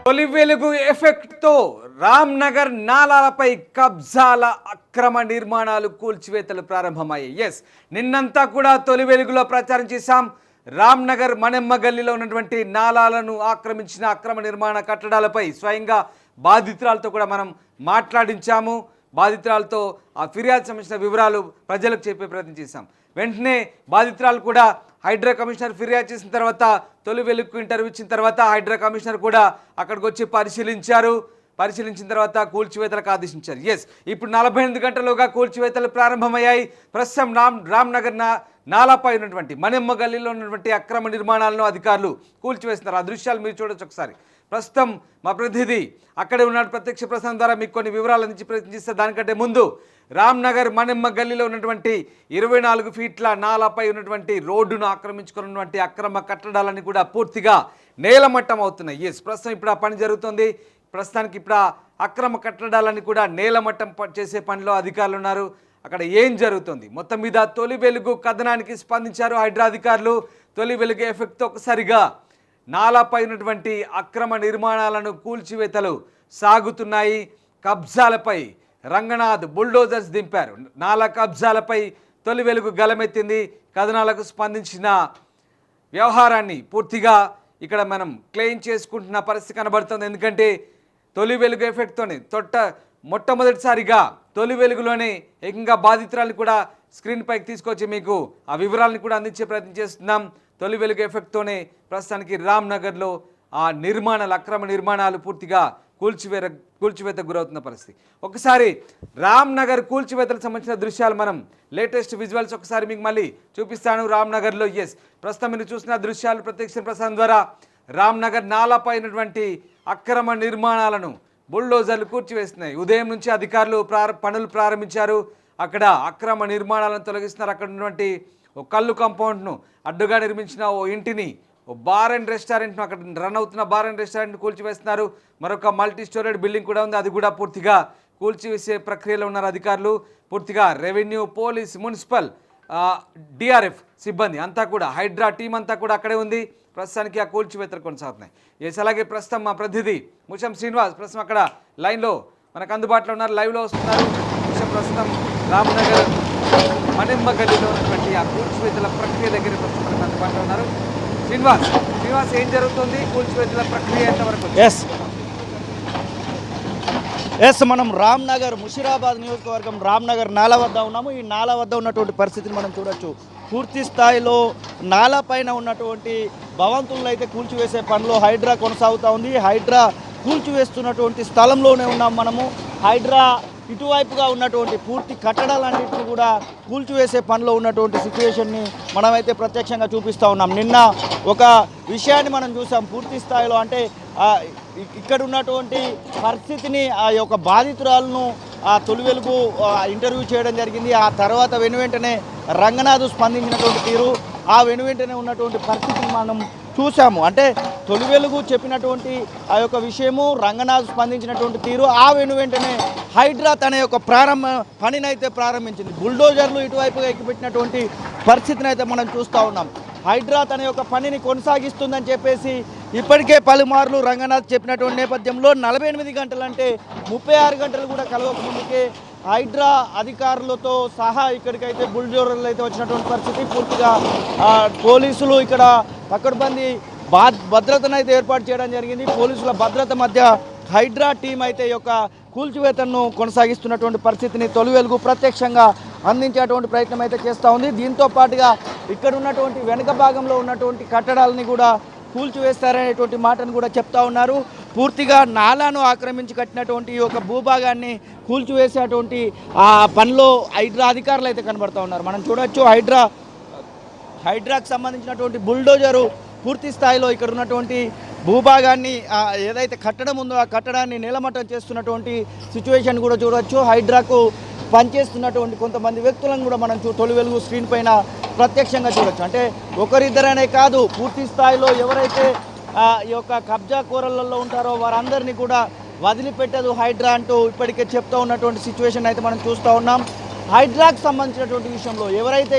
తొలి వెలుగు ఎఫెక్ట్తో రామ్నగర్ నాలాలపై కబ్జాల అక్రమ నిర్మాణాలు కూల్చివేతలు ప్రారంభమయ్యాయి. నిన్నంతా కూడా తొలి వెలుగులో ప్రచారం చేశాం. రామ్నగర్ మణెమ్మ గల్లీలో ఉన్నటువంటి నాలాలను ఆక్రమించిన అక్రమ నిర్మాణ కట్టడాలపై స్వయంగా బాధితురాలతో కూడా మనం మాట్లాడించాము. బాధితురాలతో ఆ ఫిర్యాదు సంబంధించిన వివరాలు ప్రజలకు చెప్పే ప్రయత్నం చేశాం. వెంటనే బాధితురాలు కూడా హైడ్రా కమిషనర్ ఫిర్యాదు చేసిన తర్వాత తొలి వెలుగు ఇంటర్వ్యూ ఇచ్చిన తర్వాత హైడ్రా కమిషనర్ కూడా అక్కడికి వచ్చి పరిశీలించిన తర్వాత కూల్చివేతలకు ఆదేశించారు. ఇప్పుడు 48 గంటలుగా కూల్చివేతలు ప్రారంభమయ్యాయి. ప్రస్తుతం రామ్నగర్ నాలాపై ఉన్నటువంటి మణెమ్మ గల్లీలో ఉన్నటువంటి అక్రమ నిర్మాణాలను అధికారులు కూల్చివేస్తున్నారు. ఆ దృశ్యాలు మీరు చూడొచ్చు ఒకసారి. ప్రస్తుతం మా ప్రతినిధి అక్కడే ఉన్న ప్రత్యక్ష ప్రసారం ద్వారా మీకు కొన్ని వివరాలు అందించి ప్రయత్నిస్తే దానికంటే ముందు రామ్నగర్ మణెమ్మ గల్లీలో ఉన్నటువంటి 24 ఫీట్ల నాలాపై ఉన్నటువంటి రోడ్డును ఆక్రమించుకున్నటువంటి అక్రమ కట్టడాలన్నీ కూడా పూర్తిగా నేలమట్టం అవుతున్నాయి. ప్రస్తుతం ఇప్పుడు ఆ పని జరుగుతుంది. ప్రస్తుతానికి ఇప్పుడు ఆ అక్రమ కట్టడాలన్నీ కూడా నేలమట్టం చేసే పనిలో అధికారులు ఉన్నారు. అక్కడ ఏం జరుగుతుంది మొత్తం మీద తొలి వెలుగు కథనానికి స్పందించారు హైడ్రా అధికారులు. తొలి వెలుగు ఎఫెక్ట్తో ఒకసారిగా నాలాపై ఉన్నటువంటి అక్రమ నిర్మాణాలను కూల్చివేతలు సాగుతున్నాయి. కబ్జాలపై రంగనాథ్ బుల్డోజర్స్ దింపారు. నాలా కబ్జాలపై తొలి వెలుగు గలమెత్తింది. కథనాలకు స్పందించిన వ్యవహారాన్ని పూర్తిగా ఇక్కడ మనం క్లెయిమ్ చేసుకుంటున్న పరిస్థితి కనబడుతుంది. ఎందుకంటే తొలి వెలుగు ఎఫెక్ట్తోనే మొట్టమొదటిసారిగా తొలి వెలుగులోనే ఏకంగా బాధితురాలు కూడా స్క్రీన్ పైకి తీసుకొచ్చి మీకు ఆ వివరాలను కూడా అందించే ప్రయత్నం చేస్తున్నాం. తొలి వెలుగు ఎఫెక్ట్తోనే ప్రస్తుతానికి రామ్నగర్లో ఆ అక్రమ నిర్మాణాలు పూర్తిగా కూల్చివేతకు గురవుతున్న పరిస్థితి. ఒకసారి రామ్నగర్ కూల్చివేతలకు సంబంధించిన దృశ్యాలు మనం లేటెస్ట్ విజువల్స్ ఒకసారి మీకు మళ్ళీ చూపిస్తాను. రామ్నగర్లో ప్రస్తుతం మీరు చూసిన దృశ్యాలు ప్రత్యక్ష ప్రసారం ద్వారా రామ్నగర్ నాలాపై ఉన్నటువంటి అక్రమ నిర్మాణాలను బుల్డోజర్లు కూల్చివేస్తున్నాయి. ఉదయం నుంచి అధికారులు పనులు ప్రారంభించారు. అక్కడ అక్రమ నిర్మాణాలను తొలగిస్తున్నారు. అక్కడ ఉన్నటువంటి ఓ కళ్ళు కాంపౌండ్ను అడ్డుగా నిర్మించిన ఓ ఇంటిని, ఓ బార్ అండ్ రెస్టారెంట్ను, అక్కడ రన్ అవుతున్న బార్ అండ్ రెస్టారెంట్ను కూల్చివేస్తున్నారు. మరొక మల్టీ స్టోరేడ్ బిల్డింగ్ కూడా ఉంది, అది కూడా పూర్తిగా కూల్చివేసే ప్రక్రియలో ఉన్నారు అధికారులు. పూర్తిగా రెవెన్యూ, పోలీస్, మున్సిపల్, డిఆర్ఎఫ్ సిబ్బంది అంతా కూడా, హైడ్రా టీం అంతా కూడా అక్కడే ఉంది. ప్రస్తుతానికి ఆ కూల్చివేతలు కొనసాగుతున్నాయి. అలాగే ప్రస్తుతం మా ప్రతినిధి ముషం శ్రీనివాస్ ప్రస్తుతం అక్కడ లైన్లో మనకు అందుబాటులో ఉన్నారు, లైవ్లో వస్తున్నారు. ప్రస్తుతం రామ్నగర్ మణెమ్మ గల్లీలో ఉన్నటువంటి ఆ కూల్చివేతల ప్రక్రియ దగ్గర ప్రస్తుతం మనకు అందుబాటులో ఉన్నారు. శ్రీనివాస్ ఏం జరుగుతుంది? కూల్చివేతల ప్రక్రియ ఎంతవరకు? మనం రామ్నగర్ ముషిరాబాద్ నియోజకవర్గం రామ్నగర్ నాలా వద్ద ఉన్నాము. ఈ నాలా వద్ద ఉన్నటువంటి పరిస్థితిని మనం చూడొచ్చు. పూర్తి స్థాయిలో నాలా పైన ఉన్నటువంటి భవంతులను అయితే కూల్చివేసే పనిలో హైడ్రా కొనసాగుతూ ఉంది. హైడ్రా కూల్చివేస్తున్నటువంటి స్థలంలోనే ఉన్నాం మనము. హైడ్రా ఇటువైపుగా ఉన్నటువంటి పూర్తి కట్టడాలన్నింటినీ కూడా కూల్చివేసే పనిలో ఉన్నటువంటి సిచ్యువేషన్ని మనమైతే ప్రత్యక్షంగా చూపిస్తూ ఉన్నాం. నిన్న ఒక విషయాన్ని మనం చూసాం పూర్తి స్థాయిలో. అంటే ఇక్కడ ఉన్నటువంటి పరిస్థితిని ఆ యొక్క బాధితురాలను తొలి వెలుగు ఇంటర్వ్యూ చేయడం జరిగింది. ఆ తర్వాత వెనువెంటనే రంగనాథ్ స్పందించినటువంటి తీరు, ఆ వెనువెంటనే ఉన్నటువంటి పరిస్థితిని మనం చూసాము. అంటే తొలి వెలుగు చెప్పినటువంటి ఆ యొక్క విషయము, రంగనాథ్ స్పందించినటువంటి తీరు, ఆ వెనువెంటనే హైడ్రా తన యొక్క పనిని అయితే ప్రారంభించింది. బుల్డోజర్లు ఇటువైపుగా ఎక్కిపెట్టినటువంటి పరిస్థితిని అయితే మనం చూస్తూ ఉన్నాం. హైడ్రా తన యొక్క పనిని కొనసాగిస్తుందని చెప్పేసి ఇప్పటికే పలుమార్లు రంగనాథ్ చెప్పినటువంటి నేపథ్యంలో 48 గంటలు అంటే 36 గంటలు కూడా కలవక ముందుకే హైడ్రా అధికారులతో సహా ఇక్కడికైతే బుల్డోజర్లు అయితే వచ్చినటువంటి పరిస్థితి. పూర్తిగా పోలీసులు ఇక్కడ పకడ్బందీ భద్రతను అయితే ఏర్పాటు చేయడం జరిగింది. పోలీసుల భద్రత మధ్య హైడ్రా టీం అయితే ఈ యొక్క కూల్చివేతను కొనసాగిస్తున్నటువంటి పరిస్థితిని తొలి వెలుగు ప్రత్యక్షంగా అందించేటువంటి ప్రయత్నం అయితే చేస్తూ ఉంది. దీంతో పాటుగా ఇక్కడ ఉన్నటువంటి వెనుక భాగంలో ఉన్నటువంటి కట్టడాలని కూడా కూల్చివేస్తారనేటువంటి మాటను కూడా చెప్తా ఉన్నారు. పూర్తిగా నాలాను ఆక్రమించి కట్టినటువంటి ఈ యొక్క భూభాగాన్ని కూల్చివేసేటువంటి ఆ పనిలో హైడ్రా అధికారులు అయితే కనబడుతూ ఉన్నారు. మనం చూడొచ్చు హైడ్రాకు సంబంధించినటువంటి బుల్డోజరు పూర్తి స్థాయిలో ఇక్కడ ఉన్నటువంటి భూభాగాన్ని ఏదైతే కట్టడం ఉందో ఆ కట్టడాన్ని నేలమట్టం చేస్తున్నటువంటి సిచ్యువేషన్ కూడా చూడవచ్చు. హైడ్రాకు పనిచేస్తున్నటువంటి కొంతమంది వ్యక్తులను కూడా మనం తొలి వెలుగు స్క్రీన్ పైన ప్రత్యక్షంగా చూడొచ్చు. అంటే ఒకరిద్దరనే కాదు, పూర్తి స్థాయిలో ఎవరైతే ఈ యొక్క కబ్జా కూరలలో ఉంటారో వారందరినీ కూడా వదిలిపెట్టదు హైడ్రా అంటూ ఇప్పటికే చెప్తూ ఉన్నటువంటి సిచ్యువేషన్ అయితే మనం చూస్తూ ఉన్నాం. హైడ్రాకు సంబంధించినటువంటి విషయంలో ఎవరైతే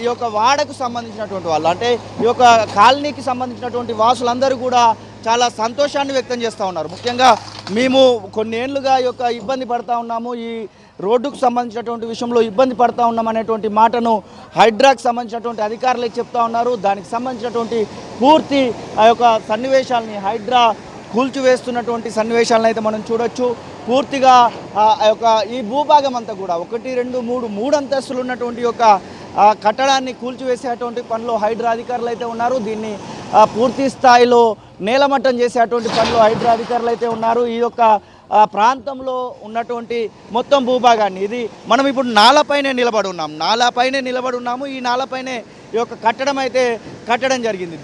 ఈ యొక్క వాడకు సంబంధించినటువంటి వాళ్ళు, అంటే ఈ యొక్క కాలనీకి సంబంధించినటువంటి వాసులందరూ కూడా చాలా సంతోషాన్ని వ్యక్తం చేస్తూ ఉన్నారు. ముఖ్యంగా మేము కొన్ని ఏళ్ళుగా ఈ యొక్క ఇబ్బంది పడతా ఉన్నాము, ఈ రోడ్డుకు సంబంధించినటువంటి విషయంలో ఇబ్బంది పడతా ఉన్నాం అనేటువంటి మాటను హైడ్రాకు సంబంధించినటువంటి అధికారులే చెప్తా ఉన్నారు. దానికి సంబంధించినటువంటి పూర్తి ఆ యొక్క సన్నివేశాలని హైడ్రా కూల్చివేస్తున్నటువంటి సన్నివేశాలను అయితే మనం చూడొచ్చు. పూర్తిగా ఆ యొక్క ఈ భూభాగం అంతా కూడా 1, 2, 3 అంతస్తులు ఉన్నటువంటి యొక్క కట్టడాన్ని కూల్చివేసేటువంటి పనిలో హైడ్రా అధికారులు అయితే ఉన్నారు. దీన్ని పూర్తి స్థాయిలో నేలమట్టం చేసేటువంటి పనిలో హైడ్రా అధికారులు అయితే ఉన్నారు. ఈ యొక్క ప్రాంతంలో ఉన్నటువంటి మొత్తం భూభాగాన్ని ఇది మనం ఇప్పుడు నాలపైనే నిలబడి ఉన్నాము. ఈ నాలపైనే ఈ యొక్క కట్టడం అయితే కట్టడం జరిగింది.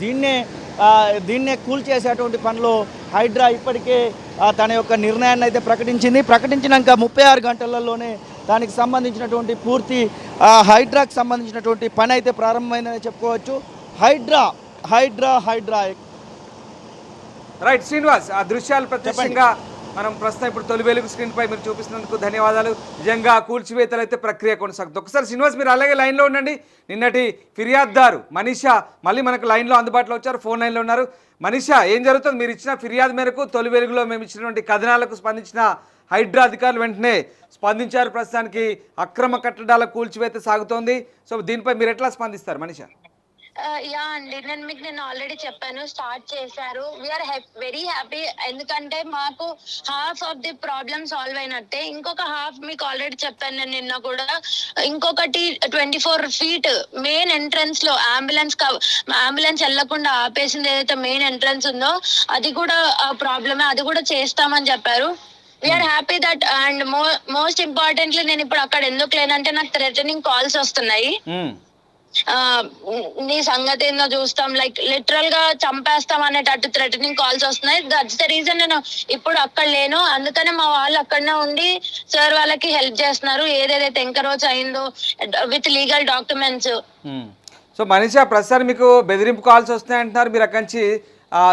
దీన్నే కూల్చేసేటువంటి పనిలో హైడ్రా ఇప్పటికే తన యొక్క నిర్ణయాన్ని అయితే ప్రకటించినాక 36 గంటలలోనే దానికి సంబంధించినటువంటి పూర్తి హైడ్రాకు సంబంధించినటువంటి పని అయితే ప్రారంభమైందని చెప్పుకోవచ్చు. హైడ్రా రైట్ శ్రీనివాస్, ఆ దృశ్యాలు ప్రత్యక్షంగా మనం ప్రస్తుతం ఇప్పుడు తొలి వెలుగు స్క్రీన్ పై మీరు చూపిస్తున్నందుకు ధన్యవాదాలు. నిజంగా కూల్చివేతలు అయితే ప్రక్రియ కొనసాగుతుంది. ఒకసారి శ్రీనివాస్ మీరు అలాగే లైన్లో ఉండండి. నిన్నటి ఫిర్యాదుదారు మనీషా మళ్ళీ మనకు లైన్లో అందుబాటులో వచ్చారు, ఫోన్ లైన్లో ఉన్నారు. మనీషా, ఏం జరుగుతుంది? మీరు ఇచ్చిన ఫిర్యాదు మేరకు తొలి వెలుగులో మేము ఇచ్చినటువంటి కథనాలకు స్పందించిన హైడ్రా అధికారులు వెంటనే స్పందించారు. ప్రస్తుతానికి అక్రమ కట్టడాల కూల్చివేత సాగుతోంది. సో దీనిపై మీరు ఎట్లా స్పందిస్తారు మనీషా? యా అండి, నేను ఆల్రెడీ చెప్పాను, స్టార్ట్ చేశారు. వీఆర్ వెరీ హ్యాపీ, ఎందుకంటే మాకు half of the problem solve అయినట్టే. ఇంకొక హాఫ్ మీకు ఆల్రెడీ చెప్పాను నేను నిన్న కూడా. ఇంకొకటి 24 feet మెయిన్ ఎంట్రన్స్ లో అంబులెన్స్ వెళ్లకుండా ఆపేసింది ఏదైతే మెయిన్ ఎంట్రన్స్ ఉందో అది కూడా ప్రాబ్లమే, అది కూడా చేస్తామని చెప్పారు. We're happy that. And most importantly నేను ఇప్పుడు అక్కడ ఎందుకు లేనంటే నాకు థ్రెటనింగ్ కాల్స్ వస్తున్నాయి. నీ సంగతి ఏందో చూస్తాం, లైక్ లిటరల్ గా చంపేస్తాం అనేటట్టు థ్రెటనింగ్ కాల్స్ వస్తున్నాయి. దట్స్ ద రీజన్ నేను ఇప్పుడు అక్కడ లేను. అందుకనే మా వాళ్ళు అక్కడనే ఉండి సార్ వాళ్ళకి హెల్ప్ చేస్తున్నారు, ఏదేదైతే ఎంకరోచ్ అయిందో with legal documents. So Manisha, ప్రస్తుతానికి మీకు బెదిరింపు కాల్స్ వస్తున్నాయంటున్నారు. మీరు అక్కడి నుంచి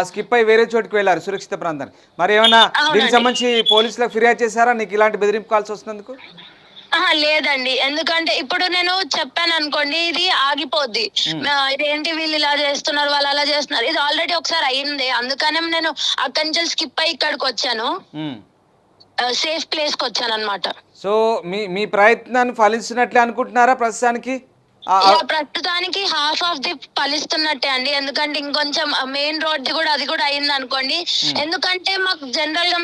స్కిప్ అయి వేరే చోటుకి వెళ్ళారు సురక్షిత ప్రాంతానికి. మరి ఏమైనా దీనికి సంబంధించి పోలీసులకు ఫిర్యాదు చేశారా నీకు ఇలాంటి బెదిరింపు కాల్స్ వస్తున్నందుకు? లేదండి, ఎందుకంటే ఇప్పుడు నేను చెప్పాను అనుకోండి ఇది ఆగిపోద్ది. ఇదేంటి వీళ్ళు ఇలా చేస్తున్నారు, వాళ్ళు అలా చేస్తున్నారు, ఇది ఆల్రెడీ ఒకసారి అయింది. అందుకనే నేను అక్కడి నుంచి స్కిప్ అయ్యి ఇక్కడికి వచ్చాను, సేఫ్ ప్లేస్ కి వచ్చాను అనమాట. సో మీ ప్రయత్నాన్ని ఫలిస్తున్నట్లే అనుకుంటున్నారా ప్రస్తుతానికి? ప్రస్తుతానికి హాఫ్ ఆఫ్ ది ఫలిస్తున్నట్టే అండి, ఎందుకంటే ఇంకొంచెం మెయిన్ రోడ్ కూడా అది కూడా అయింది అనుకోండి. ఎందుకంటే మాకు జనరల్ గా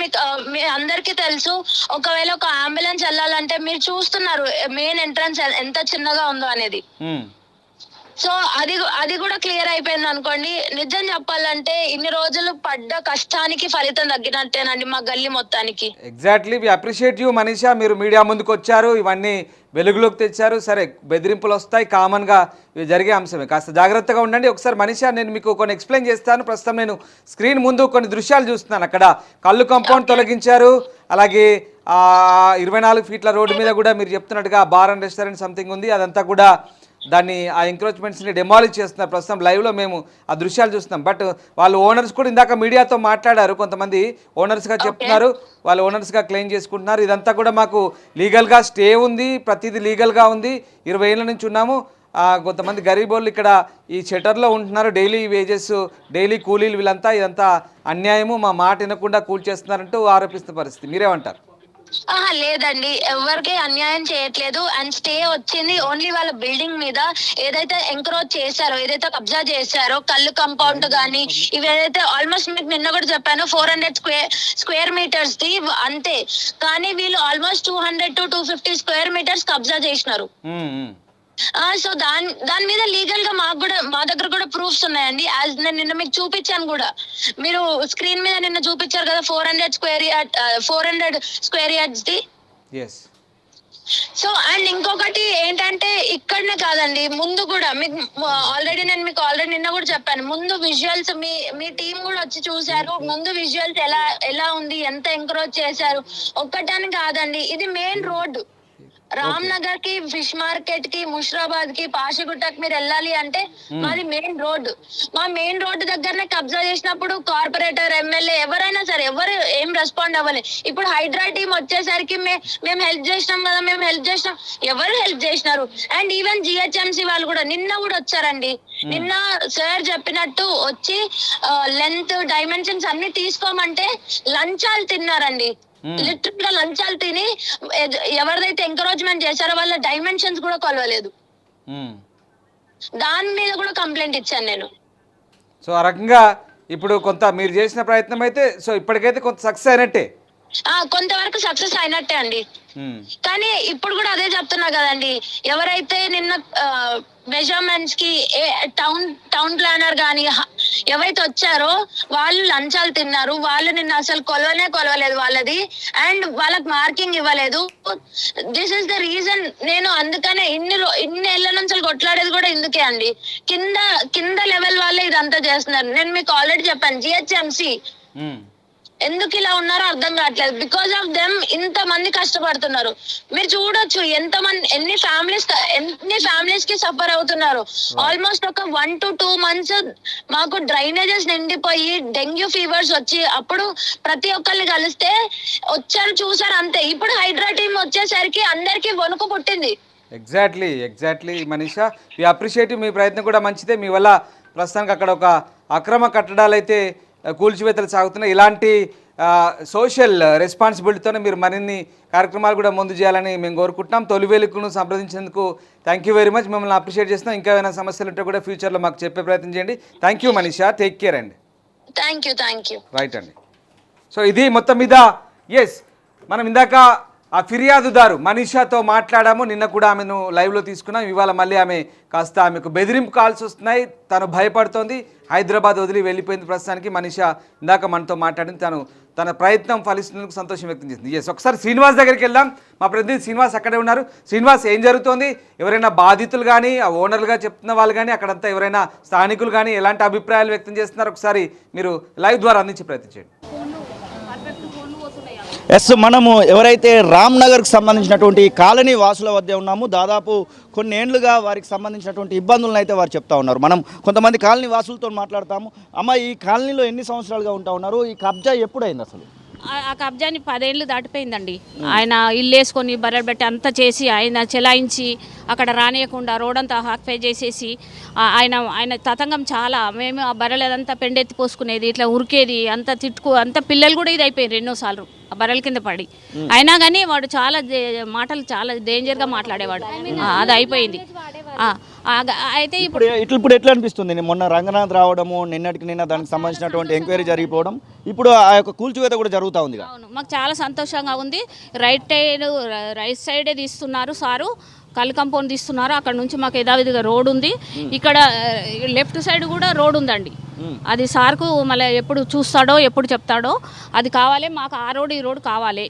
మీ అందరికీ తెలుసు, ఒకవేళ ఒక అంబులెన్స్ వెళ్ళాలంటే మీరు చూస్తున్నారు మెయిన్ ఎంట్రన్స్ ఎంత చిన్నగా ఉందో అనేది. సో అది కూడా క్లియర్ అయిపోయింది అనుకోండి. నిజం చెప్పాలంటే ఇన్ని రోజులు పడ్డ కష్టానికి ఫలితం తగ్గినట్టేనండి మా గల్లీ మొత్తానికి. Exactly, we appreciate you Manisha. మీరు మీడియా ముందుకు వచ్చారు, ఇవన్నీ వెలుగులోకి తెచ్చారు. సరే, బెదిరింపులు వస్తాయి, కామన్గా ఇవి జరిగే అంశమే, కాస్త జాగ్రత్తగా ఉండండి. ఒకసారి మనీషా, నేను మీకు కొన్ని ఎక్స్ప్లెయిన్ చేస్తాను. ప్రస్తుతం నేను స్క్రీన్ ముందు కొన్ని దృశ్యాలు చూస్తున్నాను. అక్కడ కళ్ళు కాంపౌండ్ తొలగించారు, అలాగే 24 ఫీట్ల రోడ్డు మీద కూడా మీరు చెప్తున్నట్టుగా బార్ అండ్ రెస్టారెంట్ సంథింగ్ ఉంది, అదంతా కూడా దాన్ని ఆ ఎంక్రోచ్మెంట్స్ని డెమాలిష్ చేస్తున్నారు. ప్రస్తుతం లైవ్లో మేము ఆ దృశ్యాలు చూస్తున్నాం. బట్ వాళ్ళు ఓనర్స్ కూడా ఇందాక మీడియాతో మాట్లాడారు, కొంతమంది ఓనర్స్గా చెప్తున్నారు, వాళ్ళు ఓనర్స్గా క్లెయిమ్ చేసుకుంటున్నారు. ఇదంతా కూడా మాకు లీగల్గా స్టే ఉంది, ప్రతిదీ లీగల్గా ఉంది, 20 ఏళ్ళ నుంచి ఉన్నాము. కొంతమంది గరీబోళ్ళు ఇక్కడ ఈ షెటర్లో ఉంటున్నారు, డైలీ వేజెస్, డైలీ కూలీలు, వీళ్ళంతా ఇదంతా అన్యాయము, మా మాట వినకుండా కూల్చేస్తున్నారంటూ ఆరోపిస్తున్న పరిస్థితి. మీరేమంటారు? లేదండి, ఎవరికి అన్యాయం చేయట్లేదు. అండ్ స్టే వచ్చింది ఓన్లీ వాళ్ళ బిల్డింగ్ మీద. ఏదైతే ఎంక్రోచ్ చేశారో, ఏదైతే కబ్జా చేశారో, కళ్ళు కాంపౌండ్ గానీ ఇవి ఏదైతే ఆల్మోస్ట్ మీకు నిన్న కూడా చెప్పాను 400 స్క్వేర్ మీటర్స్ ది అంతే. కానీ వీళ్ళు ఆల్మోస్ట్ 200 to 250 స్క్వేర్ మీటర్స్ కబ్జా చేసినారు. సో దాని మీద లీగల్ గా మా దగ్గర కూడా ప్రూఫ్స్ ఉన్నాయండి. యాజ్ నేను నిన్న మీకు చూపించాను కూడా, మీరు స్క్రీన్ మీద నిన్న చూపించారు కదా 400 square yards the. So and ఇంకొకటి ఏంటంటే ఇక్కడనే కాదండి, ముందు కూడా మీకు ఆల్రెడీ నిన్న కూడా చెప్పాను, ముందు విజువల్స్ మీ టీం కూడా వచ్చి చూశారు. ముందు విజువల్స్ ఎలా ఉంది, ఎంత ఎంకరేజ్ చేశారు. ఒక్కటాని కాదండి, ఇది మెయిన్ రోడ్. రామ్ నగర్ కి, ఫిష్ మార్కెట్ కి, ముషిరాబాద్ కి, పాషిగుట్టకి మీరు వెళ్ళాలి అంటే మాది మెయిన్ రోడ్. మా మెయిన్ రోడ్ దగ్గరనే కబ్జా చేసినప్పుడు కార్పొరేటర్, ఎమ్మెల్యే ఎవరైనా సరే ఎవరు ఏం రెస్పాండ్ అవ్వాలి. ఇప్పుడు హైడ్రా టీం వచ్చేసరికి మేము హెల్ప్ చేసినాం కదా, మేము హెల్ప్ చేసినాం, ఎవరు హెల్ప్ చేసినారు? అండ్ ఈవెన్ జిహెచ్ఎంసీ వాళ్ళు కూడా నిన్న కూడా వచ్చారండి. నిన్న సార్ చెప్పినట్టు వచ్చి లెంత్, డైమెన్షన్స్ అన్ని తీసుకోమంటే లంచాలు తిన్నారండి. లిటరల్ గా లంచాలు తిని ఎవరిదైతే ఎంకరేజ్మెంట్ చేశారో వాళ్ళ డైమెన్షన్స్ కూడా కొలవలేదు. దాని మీద కూడా కంప్లైంట్ ఇచ్చాను నేను. సో ఆ రకంగా ఇప్పుడు కొంత మీరు చేసిన ప్రయత్నం అయితే సో ఇప్పటికైతే కొంత సక్సెస్ అయినట్టే. కొంతవరకు సక్సెస్ అయినట్టే అండి. కానీ ఇప్పుడు కూడా అదే చెప్తున్నా కదండి, ఎవరైతే నిన్న మెజర్మెంట్స్ కి టౌన్ ప్లానర్ గాని ఎవరైతే వచ్చారో వాళ్ళు లంచాలు తిన్నారు. వాళ్ళు నిన్న అసలు కొలవలేదు వాళ్ళది, అండ్ వాళ్ళకి మార్కింగ్ ఇవ్వలేదు. This is the reason. నేను అందుకనే ఇన్ని ఏళ్ల నుంచి కొట్లాడేది కూడా ఇందుకే అండి. కింద లెవెల్ వాళ్ళే ఇదంతా చేస్తున్నారు. నేను మీకు ఆల్రెడీ చెప్పాను, జిహెచ్ఎంసీ ఎందుకు ఇలా ఉన్నారో అర్థం కావట్లేదు. బికాస్ ఆఫ్ దెమ్ ఇంత మంది కష్టపడుతున్నారు. మీరు చూడొచ్చు ఎన్ని ఫ్యామిలీస్ కి సఫర్ అవుతున్నారు. ఆల్మోస్ట్ ఒక 1 to 2 months మాకు డ్రైనేజెస్ నిండిపోయి డెంగ్యూ ఫీవర్స్ వచ్చి అప్పుడు ప్రతి ఒక్కరిని కలిస్తే వచ్చారు చూసారు అంతే. ఇప్పుడు హైడ్రా టీం వచ్చేసరికి అందరికి వణుకు పుట్టింది. Exactly Manisha, we appreciate. మీ ప్రయత్నం కూడా మంచిదే. మీ వల్ల ప్రస్తుతానికి అక్కడ ఒక అక్రమ కట్టడాలు అయితే కూల్చివేతలు సాగుతున్నాయి. ఇలాంటి సోషల్ రెస్పాన్సిబిలిటీతోనే మీరు మరిన్ని కార్యక్రమాలు కూడా ముందు చేయాలని మేము కోరుకుంటున్నాం. తొలివేలుకును సంప్రదించేందుకు థ్యాంక్ యూ వెరీ మచ్. మిమ్మల్ని అప్రిషియేట్ చేస్తున్నాం. ఇంకా ఏమైనా సమస్యలు ఉంటే కూడా ఫ్యూచర్లో మాకు చెప్పే ప్రయత్నం చేయండి. Thank you Manisha, take care అండి. Thank you. రైట్ అండి. సో ఇది మొత్తం మీద మనం ఇందాక ఆ ఫిర్యాదుదారు మనీషాతో మాట్లాడాము. నిన్న కూడా ఆమెను లైవ్లో తీసుకున్నాం. ఇవాళ మళ్ళీ ఆమెకు బెదిరింపు కాల్స్ వస్తున్నాయి. తను భయపడుతోంది. హైదరాబాద్ వదిలి వెళ్ళిపోయింది. ప్రస్తుతానికి మనీషా ఇందాక మనతో మాట్లాడింది. తన ప్రయత్నం ఫలిస్తున్నందుకు సంతోషం వ్యక్తం చేసింది. ఒకసారి శ్రీనివాస్ దగ్గరికి వెళ్దాం. మా ప్రతినిధి శ్రీనివాస్ అక్కడే ఉన్నారు. శ్రీనివాస్, ఏం జరుగుతోంది? ఎవరైనా బాధితులు కానీ, ఆ ఓనర్లుగా చెప్తున్న వాళ్ళు కానీ, అక్కడంతా ఎవరైనా స్థానికులు కానీ ఎలాంటి అభిప్రాయాలు వ్యక్తం చేస్తున్నారు? ఒకసారి మీరు లైవ్ ద్వారా అందించే ప్రయత్నం చేయండి. మనము ఎవరైతే రామ్ నగర్కి సంబంధించినటువంటి కాలనీ వాసుల వద్ద ఉన్నాము. దాదాపు కొన్ని ఏళ్లుగా వారికి సంబంధించినటువంటి ఇబ్బందులను అయితే వారు చెప్తా ఉన్నారు. మనం కొంతమంది కాలనీ వాసులతో మాట్లాడతాము. అమ్మ, ఈ కాలనీలో ఎన్ని సంవత్సరాలుగా ఉంటా ఉన్నారు? ఈ కబ్జా ఎప్పుడైంది అసలు? ఆ కబ్జాని 10 ఏళ్ళు దాటిపోయిందండి. ఆయన ఇల్లు వేసుకొని బర్రెలు పెట్టి అంతా చేసి ఆయన చెలాయించి అక్కడ రానియకుండా రోడ్ అంతా ఆక్యుపై చేసేసి ఆయన తతంగం చాలా. మేము ఆ బర్రెలు అదంతా పెండెత్తి పోసుకునేది, ఇట్లా ఉరికేది, అంత అంత పిల్లలు కూడా ఇది అయిపోయింది ఎన్నోసార్లు ఆ బర్రెల కింద పడి. అయినా కానీ వాడు చాలా మాటలు చాలా డేంజర్గా మాట్లాడేవాడు. అది అయిపోయింది. అయితే ఇప్పుడు ఎట్లా అనిపిస్తుంది? మొన్న రంగనాథ్ రావడము, నిన్న దానికి సంబంధించినటువంటి ఎంక్వైరీ జరిగిపోవడం, ఇప్పుడు ఆ యొక్క కూల్చివేత కూడా జరుగుతూ ఉంది. అవును, మాకు చాలా సంతోషంగా ఉంది. రైట్ సైడే తీస్తున్నారు సారు, కళ్ళు కంపౌండ్ తీస్తున్నారు. అక్కడ నుంచి మాకు యథావిధిగా రోడ్ ఉంది. ఇక్కడ లెఫ్ట్ సైడ్ కూడా రోడ్ ఉందండి. అది సార్కు మళ్ళీ ఎప్పుడు చూస్తాడో ఎప్పుడు చెప్తాడో అది కావాలి మాకు. ఆ రోడ్ ఈ రోడ్ కావాలి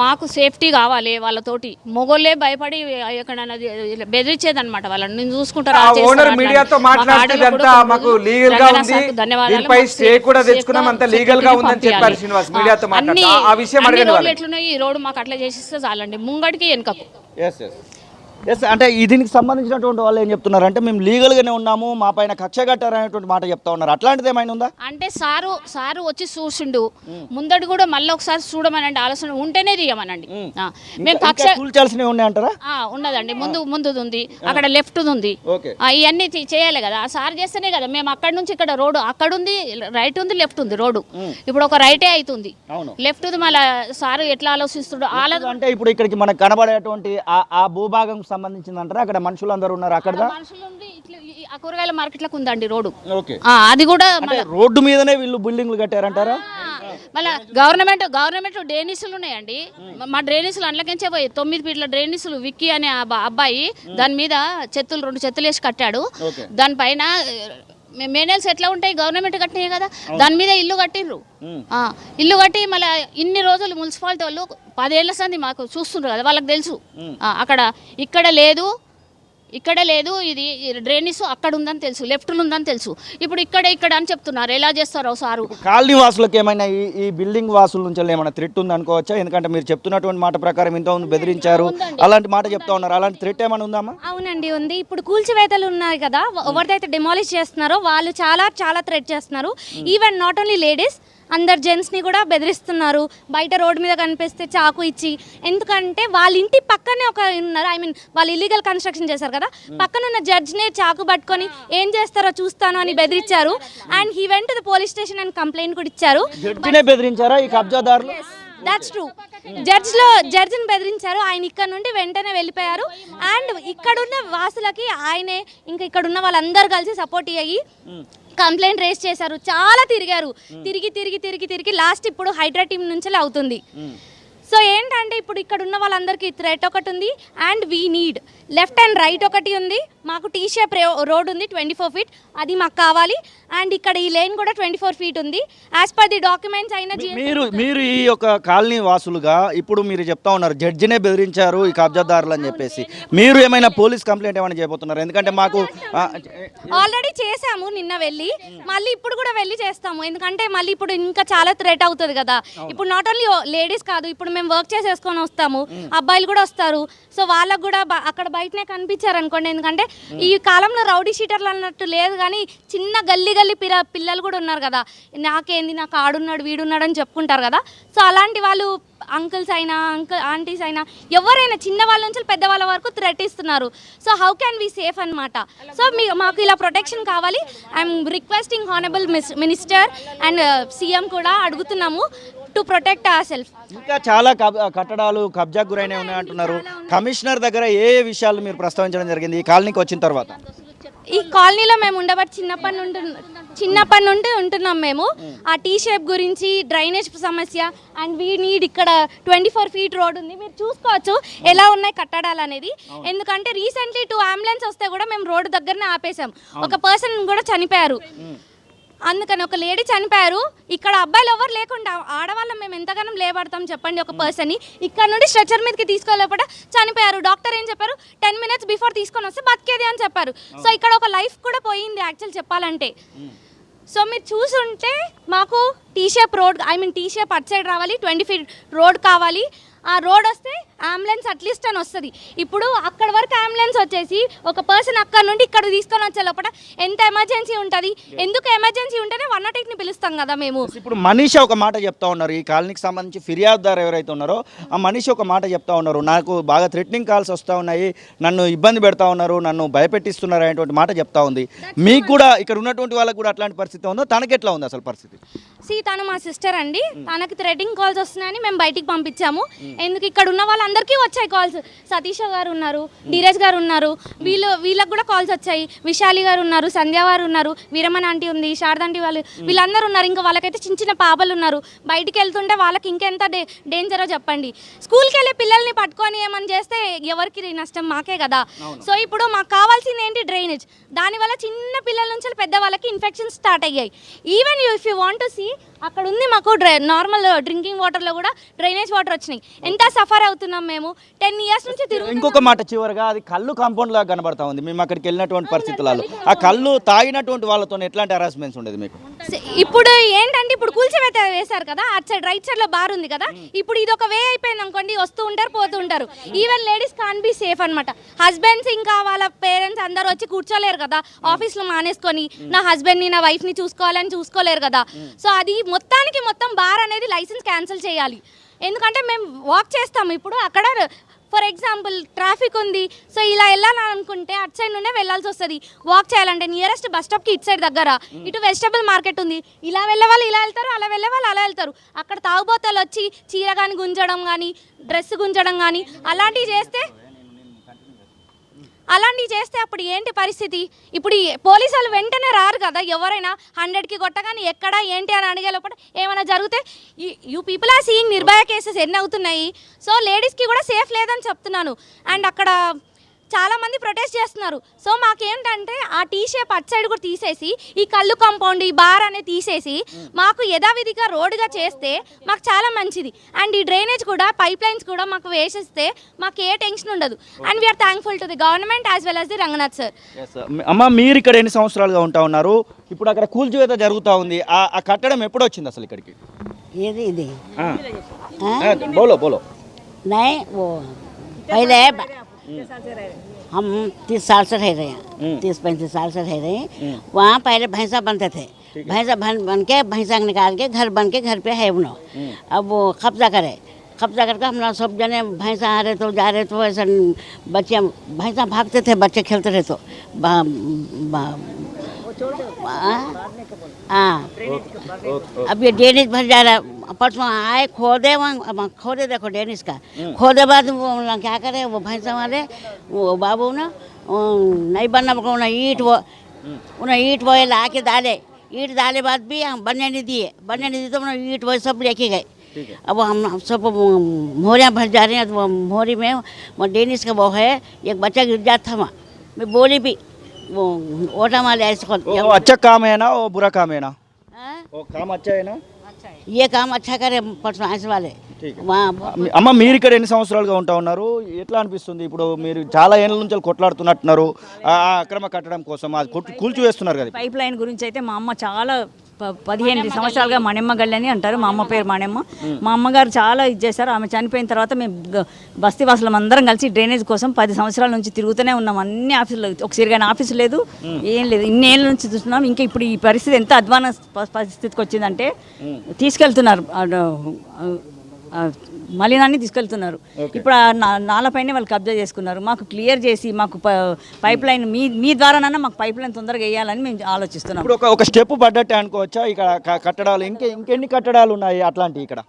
మాకు. సేఫ్టీ కావాలి. వాళ్ళతోటి మొగోళ్ళే భయపడి ఎక్కడైనా బెదిరించేదన్నమాట వాళ్ళని. నేను చూసుకుంటారు. ఎట్లున్నాయి ఈ రోడ్ మాకు అట్లా చేసిస్తే చాలండి, ముంగడికి వెనుకకు. అంటే దీనికి సంబంధించినటువంటి వాళ్ళు ఏం చెప్తున్నారు అంటే, మేము లీగల్గానే ఉన్నాము, మా పైన కక్ష కట్టారనేటువంటి మాట చెప్తా ఉన్నారు. అట్లాంటిది ఏమైనా ఉందా అంటే? సారు వచ్చి చూసిండు, ముందడు కూడా మళ్ళీ ఒకసారి చూడమనండి, ఆలోచన ఉంటేనే తీయమనండి. మేము కక్ష కూల్చాల్సినవి ఉన్నాయంటారా? ఉన్నదండి, ముందు ఉంది, అక్కడ లెఫ్ట్ ఉంది. ఇవన్నీ చేయాలి కదా, ఆ సార్ చేస్తేనే కదా. మేము అక్కడ నుంచి ఇక్కడ రోడ్డు అక్కడ ఉంది, రైట్ ఉంది, లెఫ్ట్ ఉంది రోడ్డు. ఇప్పుడు ఒక రైటే అవుతుంది, లెఫ్ట్ ఉంది. మళ్ళీ సారు ఎట్లా ఆలోచిస్తుడు అంటే ఇప్పుడు ఇక్కడికి మనకు కనబడేటువంటి ఆ భూభాగం సంబంధించింది అంటారా? అక్కడ మనుషులు అందరూ ఉన్నారు. అక్కడ కూరగాయల మార్కెట్లకు ఉందండి రోడ్డు. అది కూడా రోడ్డు మీదనే వీళ్ళు బిల్డింగ్లు కట్టారంటారా? మళ్ళీ గవర్నమెంట్ డ్రైనేజీలు ఉన్నాయండి. మా డ్రైనేజీలు అండ్లకించే పోయి 9 ఫీట్ల డ్రైనేజీలు విక్కీ అనే అబ్బాయి దాని మీద 2 చెత్తులు వేసి కట్టాడు. దానిపైన మెయినెన్స్ ఎట్లా ఉంటాయి, గవర్నమెంట్ కట్టినాయి కదా, దాని మీద ఇల్లు కట్టిర్రు. ఇల్లు కట్టి మళ్ళీ ఇన్ని రోజులు మున్సిపాలిటీ వాళ్ళు 10 ఏళ్ల సంది మాకు చూస్తుండ్రు కదా, వాళ్ళకి తెలుసు. ఇక్కడ లేదు, ఇక్కడ లేదు, ఇది డ్రైనేజ్ అక్కడ ఉందని తెలుసు, లెఫ్ట్లో ఉందని తెలుసు. ఇప్పుడు ఇక్కడ అని చెప్తున్నారు. ఎలా చేస్తారో సారు. కాలనీ వాసులకు ఏమైనా ఈ బిల్డింగ్ వాసుల నుంచి ఏమైనా థ్రెట్ ఉంది అనుకోవచ్చా? ఎందుకంటే మీరు చెప్తున్నటువంటి మాట ప్రకారం ఇంతకుముందు బెదిరించారు, అలాంటి మాట చెప్తా ఉన్నారు. అలాంటి థ్రెట్ ఏమైనా ఉందామా? అవునండి, ఉంది. ఇప్పుడు కూల్చివేతలు ఉన్నాయి కదా, ఎవరిదైతే డెమాలిష్ చేస్తున్నారో వాళ్ళు చాలా చాలా థ్రెట్ చేస్తున్నారు. ఈవెన్ నాట్ ఓన్లీ లేడీస్, అందరు జెంట్స్ని కూడా బెదిరిస్తున్నారు. బయట రోడ్డు మీద కనిపిస్తే చాకు ఇచ్చి. ఎందుకంటే వాళ్ళ ఇంటి పక్కనే ఒక ఉన్నారు, ఐ మీన్ వాళ్ళు ఇల్లీగల్ కన్స్ట్రక్షన్ చేశారు కదా, పక్కన ఉన్న జడ్జ్నే చాకు పట్టుకొని ఏం చేస్తారో చూస్తాను అని బెదిరించారు. And he went to the police station and complaint కూడా ఇచ్చారు. జడ్జినే బెదిరించారా ఈ కబ్జాదారులు? That's true. జడ్జిని బెదిరించారు. ఆయన ఇక్కడ నుండి వెంటనే వెళ్ళిపోయారు. అండ్ ఇక్కడున్న వాసులకి ఆయనే ఇంకా ఇక్కడున్న వాళ్ళందరూ కలిసి సపోర్ట్ అయ్యి కంప్లైంట్ రేస్ చేశారు. చాలా తిరిగారు, తిరిగి లాస్ట్ ఇప్పుడు హైడ్రా టీం నుంచి అవుతుంది. సో ఏంటంటే ఇప్పుడు ఇక్కడ ఉన్న వాళ్ళందరికీ థ్రెట్ ఒకటి ఉంది. And we need left and right ఒకటి ఉంది. మాకు టీ షేప్ రోడ్ ఉంది 24 feet, అది మాకు కావాలి. అండ్ ఇక్కడ ఈ లేన్ కూడా 24 feet ఉంది. యాజ్ పర్ ది డాక్యుమెంట్స్ అయిన మీరు ఈ యొక్క కాలనీ వాసులుగా ఇప్పుడు మీరు చెప్తా ఉన్నారు జడ్జినే బెదిరించారు ఈ కబ్జాదారులు అని చెప్పేసి. మీరు ఏమైనా పోలీస్ కంప్లైంట్ ఏమైనా చేయబోతున్నారు? ఎందుకంటే మాకు ఆల్రెడీ చేసాము నిన్న వెళ్ళి, మళ్ళీ ఇప్పుడు కూడా వెళ్ళి చేస్తాము. ఎందుకంటే మళ్ళీ ఇప్పుడు ఇంకా చాలా థ్రెట్ అవుతుంది కదా. ఇప్పుడు నాట్ ఓన్లీ లేడీస్ కాదు, ఇప్పుడు మేము వర్క్ చేసేసుకొని వస్తాము, అబ్బాయిలు కూడా వస్తారు. సో వాళ్ళకు కూడా అక్కడ బయటనే కనిపించారు అనుకోండి. ఎందుకంటే ఈ కాలంలో రౌడీ షీటర్లు అన్నట్టు లేదు, కానీ చిన్న గల్లీ పిల్లలు కూడా ఉన్నారు కదా, నాకేంది, నాకు ఆడున్నాడు వీడున్నాడు అని చెప్పుకుంటారు కదా. సో అలాంటి వాళ్ళు అంకుల్స్ అయినా ఆంటీస్ అయినా ఎవరైనా చిన్న వాళ్ళ నుంచి పెద్దవాళ్ళ వరకు థ్రెట్ ఇస్తున్నారు. So how can we safe అన్నమాట. సో మాకు ఇలా ప్రొటెక్షన్ కావాలి. I'm requesting honourable minister and CM కూడా అడుగుతున్నాము టు ప్రొటెక్ట్ అవర్ సెల్ఫ్. ఇంకా చాలా కట్టడాలు కబ్జాకు గురైనవి ఉన్నాయంటున్నారు. కమిషనర్ దగ్గర ఏ విషయాలు మీరు ప్రస్తావించడం జరిగింది ఈ కాలనీకి వచ్చిన తర్వాత? ఈ కాలనీలో మేము ఉండబట్టి చిన్నప్పటి నుండి ఉంటున్నాం మేము. ఆ టీ షేప్ గురించి, డ్రైనేజ్ సమస్య, అండ్ వీ నీడ్ ఇక్కడ 24 feet రోడ్ ఉంది. మీరు చూసుకోవచ్చు ఎలా ఉన్నాయి కట్టడాలు అనేది. ఎందుకంటే రీసెంట్లీ 2 అంబులెన్స్ వస్తే కూడా మేము రోడ్డు దగ్గరనే ఆపేసాం. ఒక పర్సన్ కూడా చనిపోయారు. అందుకని ఒక లేడీ చనిపోయారు. ఇక్కడ అబ్బాయిలు ఎవరు లేకుండా ఆడవాళ్ళం మేము ఎంతగానో లేబడతాం చెప్పండి. ఒక పర్సన్ని ఇక్కడ నుండి స్ట్రెచర్ మీదకి తీసుకోలేకపోతే చనిపోయారు. డాక్టర్ ఏం చెప్పారు, 10 minutes బిఫోర్ తీసుకొని వస్తే బతికేది అని చెప్పారు. సో ఇక్కడ ఒక లైఫ్ కూడా పోయింది యాక్చువల్ చెప్పాలంటే. సో మీరు చూసుంటే మాకు tea shape road, I mean tea shape అటు సైడ్ రావాలి, 20 feet రోడ్ కావాలి. ఆ రోడ్ వస్తే అంబులెన్స్ అట్లీస్ట్ అని వస్తుంది. ఇప్పుడు అక్కడ వరకు అంబులెన్స్ వచ్చేసి ఒక పర్సన్ అక్కడ నుండి ఇక్కడ తీసుకొని వచ్చే లోపల ఎంత ఎమర్జెన్సీ ఉంటుంది. ఎందుకు ఎమర్జెన్సీ ఉంటేనే 108ని పిలుస్తాం కదా మేము. ఇప్పుడు మనీషా ఒక మాట చెప్తా ఉన్నారు, ఈ కాలనీకి సంబంధించి ఫిర్యాదుదారు ఎవరైతే ఉన్నారో ఆ మనీషా ఒక మాట చెప్తా ఉన్నారు, నాకు బాగా థ్రెటనింగ్ కాల్స్ వస్తూ ఉన్నాయి, నన్ను ఇబ్బంది పెడతా ఉన్నారు, నన్ను భయపెట్టిస్తున్నారు అనేటువంటి మాట చెప్తా ఉంది. మీకు కూడా ఇక్కడ ఉన్నటువంటి వాళ్ళకి కూడా అట్లాంటి పరిస్థితి ఉందో? తనకి ఎట్లా ఉంది అసలు పరిస్థితి? తను మా సిస్టర్ అండి. తనకి థ్రెటనింగ్ కాల్స్ వస్తున్నాయని మేము బయటికి పంపించాము. ఎందుకు ఇక్కడ ఉన్న వాళ్ళందరికీ వచ్చాయి కాల్స్. సతీష్ గారు ఉన్నారు, ధీరజ్ గారు ఉన్నారు, వీళ్ళకి కూడా కాల్స్ వచ్చాయి. విశాలి గారు ఉన్నారు, సంధ్య గారు ఉన్నారు, వీరమన్ ఆంటీ ఉంది, శారదాంటి వీళ్ళందరూ ఉన్నారు. ఇంకా వాళ్ళకైతే చిన్న చిన్న పాపలు ఉన్నారు. బయటికి వెళ్తుంటే వాళ్ళకి ఇంకెంత డేంజరో చెప్పండి. స్కూల్కి వెళ్ళే పిల్లల్ని పట్టుకొని ఏమని చేస్తే ఎవరికి నష్టం? మాకే కదా. సో ఇప్పుడు మాకు కావాల్సింది ఏంటి? డ్రైనేజ్. దానివల్ల చిన్న పిల్లల నుంచి పెద్ద వాళ్ళకి ఇన్ఫెక్షన్స్ స్టార్ట్ అయ్యాయి. Even if you want to see, అక్కడ ఉంది మాకు నార్మల్ డ్రింకింగ్ వాటర్లో కూడా డ్రైనేజ్ వాటర్ వచ్చినాయి. ఎంత సఫర్ అవుతున్నాం మేము 10 years నుంచి. ఇంకొక మాట చివరిగా, అది కళ్ళు కాంపౌండ్ లాగా కనబడతా ఉంది. మేము అక్కడికి వెళ్ళినటువంటి పరిస్థితులలో ఆ కళ్ళు తాగినటువంటి వాళ్ళతో ఎట్లాంటి హరాస్మెంట్స్ ఉండేది మీకు? ఇప్పుడు ఏంటంటే ఇప్పుడు కూల్చివేత వేశారు కదా, అటు సైడ్ రైట్ సైడ్ లో బార్ ఉంది కదా. ఇప్పుడు ఇది ఒక వే అయిపోయింది అనుకోండి, వస్తూ ఉంటారు పోతూ ఉంటారు. Even ladies can be safe అనమాట. హస్బెండ్స్ ఇంకా వాళ్ళ పేరెంట్స్ అందరూ వచ్చి కూర్చోలేరు కదా, ఆఫీస్లో మానేసుకొని నా హస్బెండ్ని నా వైఫ్ని చూసుకోవాలని చూసుకోలేరు కదా. సో అది మొత్తం బార్ అనేది లైసెన్స్ క్యాన్సిల్ చేయాలి. ఎందుకంటే మేము వాక్ చేస్తాము. ఇప్పుడు అక్కడ ఫర్ ఎగ్జాంపుల్ ట్రాఫిక్ ఉంది, సో ఇలా వెళ్ళాలనుకుంటే అటు సైడ్ నుండే వెళ్ళాల్సి వస్తుంది. వాక్ చేయాలంటే నియరెస్ట్ బస్ స్టాప్కి ఇటు సైడ్ దగ్గర, ఇటు వెజిటబుల్ మార్కెట్ ఉంది. ఇలా వెళ్ళే వాళ్ళు ఇలా వెళ్తారు, అలా వెళ్ళే వాళ్ళు అలా వెళ్తారు. అక్కడ తాగుబోతలు వచ్చి చీర కానీ గుంజడం కానీ, డ్రెస్ గుంజడం కానీ అలాంటివి చేస్తే అప్పుడు ఏంటి పరిస్థితి? ఇప్పుడు పోలీసు వాళ్ళు వెంటనే రారు కదా. ఎవరైనా 100కి కొట్టగానే ఎక్కడ ఏంటి అని అడిగే లోపల ఏమైనా జరిగితే you people are seeing Nirbhaya cases ఎన్ని అవుతున్నాయి. సో లేడీస్కి కూడా సేఫ్ లేదని చెప్తున్నాను. అండ్ అక్కడ చాలా మంది ప్రొటెస్ట్ చేస్తున్నారు. సో మాకేంటంటే ఆ టీ షేప్ అటు సైడ్ కూడా తీసేసి ఈ కళ్ళు కాంపౌండ్ ఈ బార్ అనేది తీసేసి మాకు యథావిధిగా రోడ్డుగా చేస్తే మాకు చాలా మంచిది. అండ్ ఈ డ్రైనేజ్ కూడా పైప్ లైన్స్ కూడా మాకు వేసేస్తే మాకు ఏ టెన్షన్ ఉండదు. And we're thankful to the government as well as the Ranganath sir. అమ్మ మీరు ఇక్కడ ఎన్ని సంవత్సరాలుగా ఉంటా ఉన్నారు? ఇప్పుడు అక్కడ కూల్చివేత జరుగుతూ ఉంది. ఆ కట్టడం ఎప్పుడు వచ్చింది అసలు ఇక్కడికి? ये బోలో బోలో. नहीं वो पहले हम 30 साल से रह रहे हैं, 30-35 साल से रह रहे हैं. वहाँ पहले भैंसा बनते थे, भैंसा बन के भैंसा निकाल के घर बन के घर पे है उन्हों. अब वो कब्जा करके हम लोग सब जने भैंसा आ रहे तो जा रहे तो ऐसा बच्चे भैंसा भागते थे, बच्चे खेलते रहे तो हाँ. अब ये ड्रेनेज भर जा रहा. परसों आए खोदे देखो ड्रेनेज का. खोदे बाद वो क्या करे वो भैंसा वाले वो बाबू ना नहीं बनना पड़ा. उन्हें ईट वो ला के डाले. ईट डाले बाद भी हम बनने नहीं दिए तो उन्हें ईट वो सब लेके गए. अब हम सब मोहरियाँ भर जा रहे हैं. तो मोहरी में वो ड्रेनेज का वो है, एक बच्चा गिर जाता था वहाँ. मैं बोली भी वो ओटा माले ऐसे वो अच्छा काम है ना, वो बुरा काम है ना? वो काम अच्छा है ना? ये काम अच्छा करे परसों ऐसे वाले वहाँ. అమ్మ మీరు ఇక్కడ ఎన్ని సంవత్సరాలుగా ఉంటా ఉన్నారు? ఎట్లా అనిపిస్తుంది? ఇప్పుడు మీరు చాలా ఏళ్ళ నుంచి కొట్లాడుతున్నట్టున్నారు ఆ అక్రమ కట్టడం కోసం, అది కూల్చివేస్తున్నారు కదా. పైప్ లైన్ గురించి అయితే మా అమ్మ చాలా 15 సంవత్సరాలుగా మణెమ్మ గల్లి అని అంటారు. మా అమ్మ పేరు మణెమ్మ. మా అమ్మగారు చాలా ఇది చేశారు. ఆమె చనిపోయిన తర్వాత మేము బస్తీ వాసులం అందరం కలిసి డ్రైనేజ్ కోసం 10 సంవత్సరాల నుంచి తిరుగుతూనే ఉన్నాం. అన్ని ఆఫీసులు, ఒక సిరిగాని ఆఫీసు లేదు, ఏం లేదు. ఇన్ని ఏళ్ళ నుంచి చూస్తున్నాం. ఇంకా ఇప్పుడు ఈ పరిస్థితి ఎంత అధ్వాన పరిస్థితికి వచ్చిందంటే తీసుకెళ్తున్నారు, మలినాన్ని తీసుకెళ్తున్నారు. ఇప్పుడు నాలపైనే వాళ్ళు కబ్జా చేసుకున్నారు. మాకు క్లియర్ చేసి మాకు పైప్ లైన్ మీ ద్వారానన్నా మాకు పైప్ లైన్ తొందరగా వేయాలని మేము ఆలోచిస్తున్నాం. ఇప్పుడు ఒక స్టెప్ పడ్డట్టే అనుకోవచ్చా? ఇక్కడ కట్టడాలు ఇంకెన్ని కట్టడాలు ఉన్నాయి అట్లాంటివి ఇక్కడ?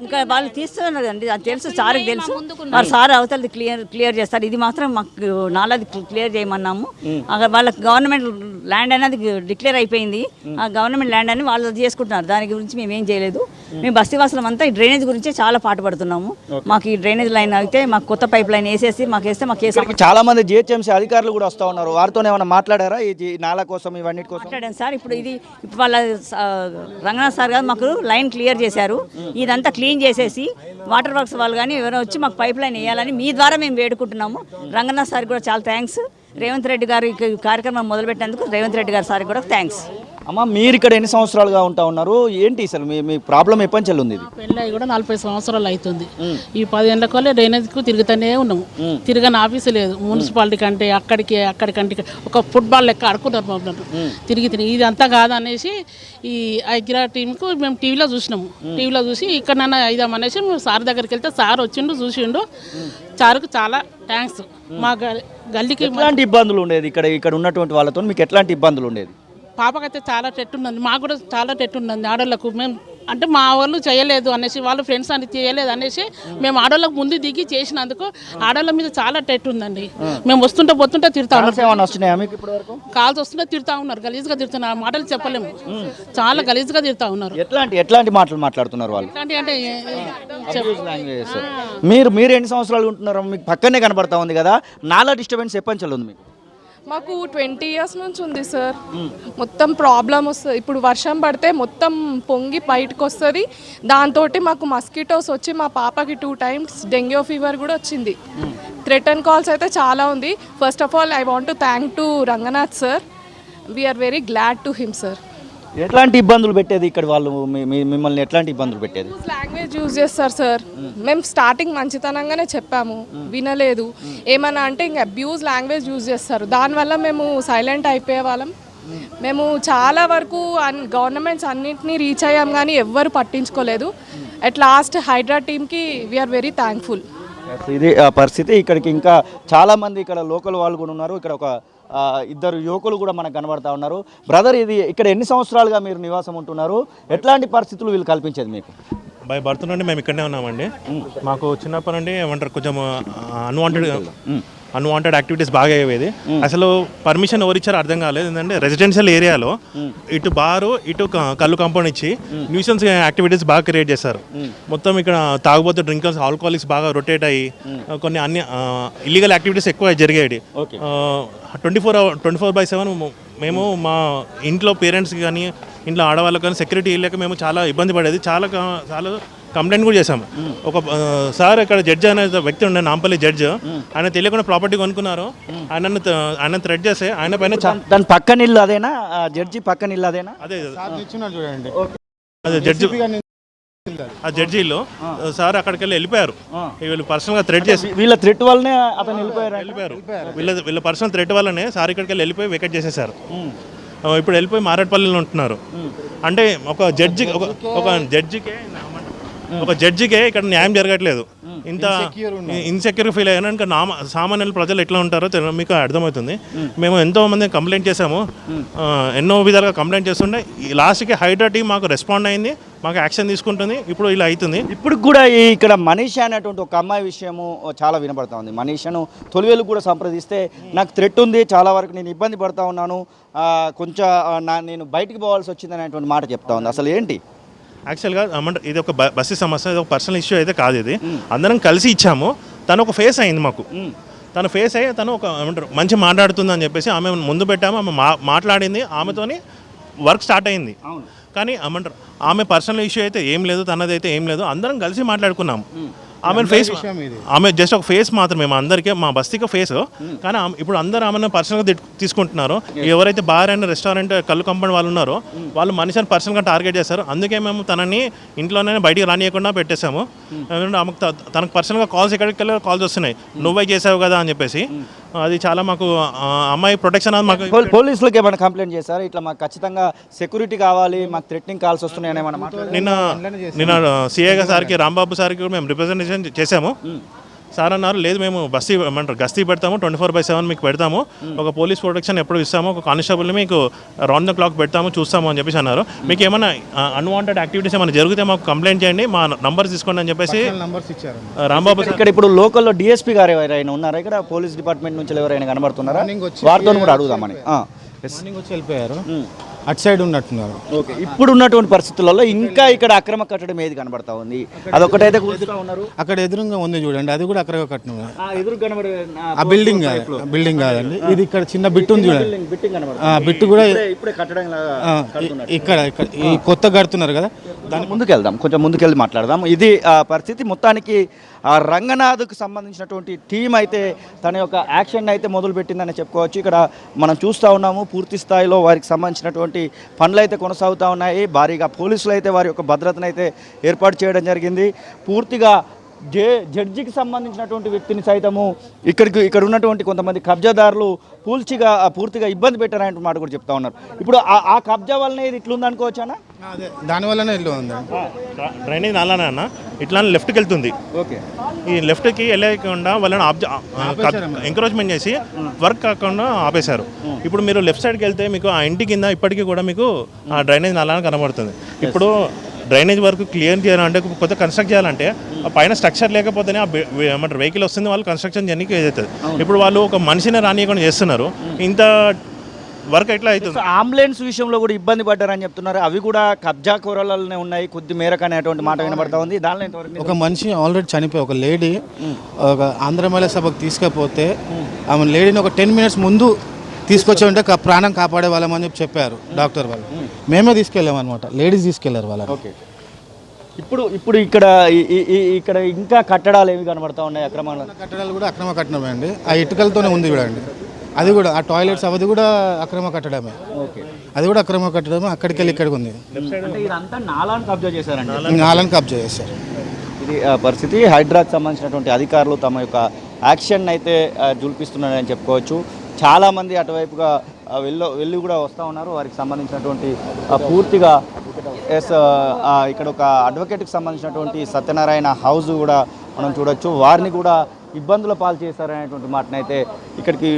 ఇంకా వాళ్ళు తీస్తున్నారు అండి, అది తెలుసు, సార్కి తెలుసు. వారు సార్ అవతలది క్లియర్ చేస్తారు. ఇది మాత్రం మాకు నాలది క్లియర్ చేయమన్నాము. వాళ్ళకి గవర్నమెంట్ ల్యాండ్ అనేది డిక్లేర్ అయిపోయింది. ఆ గవర్నమెంట్ ల్యాండ్ అని వాళ్ళు చేసుకుంటున్నారు. దాని గురించి మేము ఏం చేయలేదు. మేము బస్తీవాసులం అంతా ఈ డ్రైనేజ్ గురించే చాలా పాటుపడుతున్నాము. మాకు ఈ డ్రైనేజ్ లైన్ అయితే మాకు కొత్త పైప్ లైన్ వేసేసి మాకు వేస్తే మాకు చాలా మంది జిహెచ్ఎంసీ అధికారులు కూడా వస్తూ ఉన్నారు. వారితో ఏమైనా మాట్లాడారా ఈ నాలా కోసం ఇవన్నీ కోసం? మాట్లాడాను సార్. ఇప్పుడు వాళ్ళ రంగనాథ్ సార్ గారు మాకు లైన్ క్లియర్ చేశారు. ఇదంతా క్లీన్ చేసేసి వాటర్ వర్క్స్ వాళ్ళు కానీ ఎవరైనా వచ్చి మాకు పైప్ లైన్ వేయాలని మీ ద్వారా మేము వేడుకుంటున్నాము. రంగనాథ్ సార్ కూడా చాలా థ్యాంక్స్. రేవంత్ రెడ్డి గారు ఈ కార్యక్రమం మొదలుపెట్టినందుకు రేవంత్ రెడ్డి గారి సార్ కూడా థ్యాంక్స్. అమ్మ మీరు ఇక్కడ ఎన్ని సంవత్సరాలుగా ఉంటా ఉన్నారు? ఏంటి అసలు మీ ప్రాబ్లం ఎప్పటి నుంచి ఉంది? పెళ్ళి కూడా 40 సంవత్సరాలు అవుతుంది. ఈ 10 ఏళ్ళ కొల్లే డ్రైనేజ్కు తిరుగుతూనే ఉన్నాము. తిరగని ఆఫీసు లేదు. మున్సిపాలిటీ కంటే అక్కడికంటే ఒక ఫుట్బాల్ లెక్క ఆడుకుంటారు మమ్మల్ని తిరిగి ఇది అంతా కాదనేసి ఈ ఐగ్రా టీంకు మేము టీవీలో చూసినాము. టీవీలో చూసి ఇక్కడన్నా అయిదామనేసి మేము సార్ దగ్గరికి వెళ్తే సార్ వచ్చిండు, చూసిండు. సార్కు చాలా థ్యాంక్స్. మా గల్లీకి ఎట్లాంటి ఇబ్బందులు ఉండేది ఇక్కడ ఉన్నటువంటి వాళ్ళతో? మీకు ఎట్లాంటి ఇబ్బందులు ఉండేది? పాపకైతే చాలా టెట్ ఉన్నది, మాకు కూడా చాలా టెట్ ఉన్నది. ఆడోళ్ళకు మేము అంటే మా వాళ్ళు చేయలేదు అనేసి, వాళ్ళ ఫ్రెండ్స్ అని చేయలేదు అనేసి మేము ఆడోళ్ళకు ముందు దిగి చేసినందుకు ఆడోళ్ళ మీద చాలా టెట్ ఉందండి. మేము పోతుంటే తిడతా ఉన్నారు. కాల్స్ వస్తుంటే తిడతా ఉన్నారు, గలీజ్గా తిడుతున్నారు. మాటలు చెప్పలేము, చాలా గలీజ్గా తిడతా ఉన్నారు. ఎట్లాంటి మాటలు మాట్లాడుతున్నారు వాళ్ళు? ఎట్లాంటి అంటే మీరు ఎన్ని సంవత్సరాలు ఉంటున్నారు? మీకు పక్కనే కనబడతా ఉంది కదా. నాలా డిస్టర్బెన్స్ ఎప్పటి ఉంది మీకు? మాకు 20 ఇయర్స్ నుంచి ఉంది సార్. మొత్తం ప్రాబ్లం వస్తుంది. ఇప్పుడు వర్షం పడితే మొత్తం పొంగి బయటకు వస్తుంది. దాంతో మాకు మస్కిటోస్ వచ్చి మా పాపకి 2 times డెంగ్యూ ఫీవర్ కూడా వచ్చింది. థ్రెటన్ కాల్స్ అయితే చాలా ఉంది. First of all I want to thank to Ranganath sir. We're very glad to him sir. ఎట్లాంటి ఇబ్బందులు పెట్టేది ఇక్కడ వాళ్ళు? మిమ్మల్ని ఎట్లాంటి ఇబ్బందులు పెట్టేది? లాంగ్వేజ్ యూజ్ చేస్తారు సార్. మేము స్టార్టింగ్ మంచితనంగానే చెప్పాము, వినలేదు. ఏమన్నా అంటే ఇంకా అబ్యూజ్ లాంగ్వేజ్ యూజ్ చేస్తారు. దానివల్ల మేము సైలెంట్ అయిపోయే వాళ్ళం. మేము చాలా వరకు గవర్నమెంట్స్ అన్నింటినీ రీచ్ అయ్యాం కానీ ఎవ్వరు పట్టించుకోలేదు. అట్ లాస్ట్ హైడ్రా టీమ్కి వీఆర్ వెరీ థ్యాంక్ఫుల్. ఇది పరిస్థితి. ఇక్కడికి ఇంకా చాలామంది ఇక్కడ లోకల్ వాళ్ళు కూడా ఉన్నారు. ఇక్కడ ఒక ఇద్దరు యువకులు కూడా మనకు కనబడతా ఉన్నారు. బ్రదర్, ఇది ఇక్కడ ఎన్ని సంవత్సరాలుగా మీరు నివాసం ఉంటున్నారు? ఎట్లాంటి పరిస్థితులు వీళ్ళు కల్పించేది మీకు? బై బర్త్ నుండి మేము ఇక్కడనే ఉన్నామండి. మాకు చిన్నప్పటి నుండి ఏమంటారు కొంచెం అన్వాంటెడ్ అన్వాంటెడ్ యాక్టివిటీస్ బాగా అయ్యేది. అసలు పర్మిషన్ ఎవరిచ్చారో అర్థం కాలేదు. ఏంటంటే రెసిడెన్షియల్ ఏరియాలో ఇటు బారు ఇటు కళ్ళు కాంపౌండ్ ఇచ్చి న్యూసెన్స్ యాక్టివిటీస్ బాగా క్రియేట్ చేస్తారు. మొత్తం ఇక్కడ తాగుబోతు డ్రింకర్స్ ఆల్కహాలిక్స్ బాగా రొటేట్ అయ్యి కొన్ని అన్ని ఇల్లీగల్ యాక్టివిటీస్ ఎక్కువ జరిగాయి. 24/7 మేము మా ఇంట్లో పేరెంట్స్కి కానీ ఇంట్లో ఆడవాళ్ళకి కానీ సెక్యూరిటీ లేక మేము చాలా ఇబ్బంది పడేది. చాలా కంప్లైంట్ కూడా చేశాము. ఒక సార్ ఇక్కడ జడ్జి అనే వ్యక్తి ఉండే, నాంపల్లి జడ్జి, ఆయన తెలియకుండా ప్రాపర్టీ కొనుక్కున్నారు. ఆయన థ్రెడ్ చేస్తే ఆయన పైన దాని పక్కన ఇల్లు అదేనా? జడ్జి పక్కన ఇల్లు అదేనా? అదే చూడండి, అదే జడ్జి ఆ జడ్జీలో సార్ అక్కడికి వెళ్ళిపోయారు. వీళ్ళు పర్సనల్గా థ్రెడ్ చేసి వీళ్ళ థ్రెట్ వల్లనే అతను వెళ్ళిపోయారు. వీళ్ళ పర్సనల్ థ్రెట్ వల్లనే సార్ ఇక్కడికి వెళ్ళిపోయి వెకేట్ చేసేసారు. ఇప్పుడు వెళ్ళిపోయి మారేడుపల్లిలో ఉంటున్నారు. అంటే ఒక జడ్జికే ఇక్కడ న్యాయం జరగట్లేదు. ఇంత ఇన్సెక్యూర్ ఫీల్ అయ్యాను. ఇంకా సామాన్యుల ప్రజలు ఎట్లా ఉంటారో మీకు అర్థమవుతుంది. మేము ఎంతో మంది కంప్లైంట్ చేసాము, ఎన్నో విధాలుగా కంప్లైంట్ చేస్తుండే. లాస్ట్కి హైడ్రా టీం మాకు రెస్పాండ్ అయింది, మాకు యాక్షన్ తీసుకుంటుంది. ఇప్పుడు ఇలా అవుతుంది. ఇప్పుడు కూడా ఇక్కడ మనీషా అనేటువంటి ఒక అమ్మాయి విషయము చాలా వినపడతా ఉంది. మనీషాను తొలివేలు కూడా సంప్రదిస్తే నాకు థ్రెట్ ఉంది, చాలా వరకు నేను ఇబ్బంది పడతా ఉన్నాను, కొంచెం నేను బయటికి పోవాల్సి వచ్చింది అనేటువంటి మాట చెప్తా ఉంది. అసలు ఏంటి? యాక్చువల్గా ఏమంటారు, ఇది ఒక బస్సు సమస్య, ఇది ఒక పర్సనల్ ఇష్యూ అయితే కాదు. ఇది అందరం కలిసి ఇచ్చాము. తను ఒక ఫేస్ అయింది మాకు. తను ఫేస్ అయ్యి తను ఒక ఏమంటారు మంచి మాట్లాడుతుంది అని చెప్పేసి ఆమె ముందు పెట్టాము. ఆమె మాట్లాడింది, ఆమెతోని వర్క్ స్టార్ట్ అయింది. కానీ ఏమంటారు ఆమె పర్సనల్ ఇష్యూ అయితే ఏం లేదు, తనది అయితే ఏం లేదు. అందరం కలిసి మాట్లాడుకున్నాము. ఆమె జస్ట్ ఒక ఫేస్ మాత్రమే, మా అందరికీ మా బస్తీకి ఫేస్. కానీ ఇప్పుడు అందరూ ఆమెను పర్సనల్గా తీసుకుంటున్నారు. ఎవరైతే బార్ అండ్ రెస్టారెంట్ కళ్ళు కంపౌండ్ వాళ్ళు ఉన్నారో వాళ్ళు మనిషిని పర్సనల్గా టార్గెట్ చేస్తారు. అందుకే మేము తనని ఇంట్లోనే బయటికి రానియకుండా పెట్టేశాము. ఆమెకు తనకు పర్సనల్గా కాల్స్ ఎక్కడికి వెళ్ళి కాల్స్ వస్తున్నాయి, నువ్వే చేసావు కదా అని చెప్పేసి. అది చాలా మాకు అమ్మాయి ప్రొటెక్షన్ అది మాకు. పోలీసులకి ఏమైనా కంప్లైంట్ చేశారు, ఇట్లా మాకు ఖచ్చితంగా సెక్యూరిటీ కావాలి, మాకు థ్రెటనింగ్ కాల్స్ వస్తున్నాయని ఏమన్నా? నిన్న సిఐగా సార్కి, రాంబాబు సార్కి కూడా మేము రిప్రజెంటేషన్ చేసాము. సార్ అన్నారు, లేదు మేము గస్తీ పెడతాము, 24/7 మీకు పెడతాము, ఒక పోలీస్ ప్రొటెక్షన్ ఎప్పుడు ఇస్తాము, ఒక కానిస్టేబుల్ని మీకు రౌండ్ ద క్లాక్ పెడతాము, చూస్తాము అని చెప్పేసి అన్నారు. మీకు ఏమైనా అన్వాంటెడ్ యాక్టివిటీస్ ఏమైనా జరిగితే మాకు కంప్లైంట్ చేయండి, మా నంబర్స్ తీసుకోండి అని చెప్పేసి రాంబాబు ఇక్కడ ఇప్పుడు లోకల్లో డిఎస్పీ గారు ఎవరైనా ఉన్నారా? ఇక్కడ పోలీస్ డిపార్ట్మెంట్ నుంచి ఎవరైనా కనబడుతున్నారా? వారితో కూడా అడుగుదామని. వచ్చి వెళ్ళిపోయారు, అటు సైడ్ ఉన్నట్టున్నారు. ఓకే, ఇప్పుడు ఉన్నటువంటి పరిస్థితులలో ఇంకా ఇక్కడ అక్రమ కట్టడం ఏది కనబడతా ఉంది? అదొకటైతే ఉన్నారు, అక్కడ ఎదురుగా ఉంది చూడండి, అది కూడా అక్రమ కట్టడం. ఎదురు కనబడే ఆ బిల్డింగ్ కాదండి, ఇది ఇక్కడ చిన్న బిట్టు ఉంది చూడండి, బిట్టు కూడా ఇప్పుడే కట్టడం ఇక్కడ ఈ కొత్త కడుతున్నారు కదా. దాని ముందుకెళ్దాం, కొంచెం ముందుకెళ్ళి మాట్లాడదాం. ఇది పరిస్థితి. మొత్తానికి రంగనాథ్కు సంబంధించినటువంటి టీం అయితే తన యొక్క యాక్షన్ అయితే మొదలుపెట్టిందని చెప్పుకోవచ్చు. ఇక్కడ మనం చూస్తూ ఉన్నాము, పూర్తి స్థాయిలో వారికి సంబంధించినటువంటి పనులు అయితే కొనసాగుతూ ఉన్నాయి. భారీగా పోలీసులు అయితే వారి యొక్క భద్రతను అయితే ఏర్పాటు చేయడం జరిగింది. పూర్తిగా జడ్జికి సంబంధించినటువంటి వ్యక్తిని సైతము ఇక్కడ ఉన్నటువంటి కొంతమంది కబ్జాదారులు పూర్తిగా ఇబ్బంది పెట్టారనే మాట కూడా చెప్తా ఉన్నారు. ఇప్పుడు ఆ కబ్జా వల్లనే ఇది ఇట్లుంది అనుకోవచ్చానా? దానివల్లనే ఇల్లు ఉంది. డ్రైనేజ్ నాలానే అన్న ఇట్లా లెఫ్ట్కి వెళ్తుంది. ఓకే, ఈ లెఫ్ట్కి వెళ్ళకుండా వాళ్ళని ఎంకరేజ్మెంట్ చేసి వర్క్ కాకుండా ఆపేశారు. ఇప్పుడు మీరు లెఫ్ట్ సైడ్కి వెళ్తే మీకు ఆ ఇంటి కింద ఇప్పటికీ కూడా మీకు ఆ డ్రైనేజ్ నాలానే కనబడుతుంది. ఇప్పుడు డ్రైనేజ్ వర్క్ క్లియర్ చేయాలంటే, కొత్త కన్స్ట్రక్ట్ చేయాలంటే ఆ పైన స్ట్రక్చర్ లేకపోతేనే ఏమంటారు వెహికల్ వస్తుంది, వాళ్ళు కన్స్ట్రక్షన్ చేయడానికి అవుతుంది. ఇప్పుడు వాళ్ళు ఒక మనిషిని రానియకుండా చేస్తున్నారు. ఇంత వర్క్ ఎట్లా అవుతుంది? అంబులెన్స్ విషయంలో కూడా ఇబ్బంది పడ్డారని చెప్తున్నారు. అవి కూడా కబ్జా కూరలనే ఉన్నాయి కొద్ది మేరకు అనేటువంటి మాట వినబడతా ఉంది. దానిలో ఒక మనిషి ఆల్రెడీ చనిపోయి, ఒక లేడీ ఒక ఆంధ్ర మహిళా సభకు తీసుకపోతే ఆమె లేడీని ఒక 10 minutes ముందు తీసుకొచ్చి ఉంటే ప్రాణం కాపాడే వాళ్ళమని చెప్పారు డాక్టర్ వాళ్ళు. మేమే తీసుకెళ్ళామన్నమాట, లేడీస్ తీసుకెళ్లారు వాళ్ళని. ఓకే, ఇప్పుడు ఇక్కడ ఇంకా కట్టడాలు ఏమి కనబడతా ఉన్నాయి? కట్టడాలు కూడా అక్రమ కట్టడమే అండి. ఆ ఇటుకలతోనే ఉంది చూడండి, అది కూడా ఆ టాయిలెట్స్ అది కూడా అక్రమ కట్టడమే. ఓకే, అది కూడా అక్రమ కట్టడమే. అక్కడికి వెళ్ళి ఇక్కడికి ఉంది. ఇదంతా నాలాను కబ్జా చేశారండి, నాలను కబ్జా చేశారు. ఇది పరిస్థితి. హైడ్రాకి సంబంధించినటువంటి అధికారులు తమ యొక్క యాక్షన్ అయితే జుల్పిస్తున్నారని చెప్పుకోవచ్చు. చాలామంది అటువైపుగా వెళ్ళి కూడా వస్తూ ఉన్నారు. వారికి సంబంధించినటువంటి పూర్తిగా ఇక్కడ ఒక అడ్వకేట్కి సంబంధించినటువంటి సత్యనారాయణ హౌస్ కూడా మనం చూడొచ్చు. వారిని కూడా ఇబ్బందుల పాలు చేశారనేటువంటి మాటనైతే ఇక్కడికి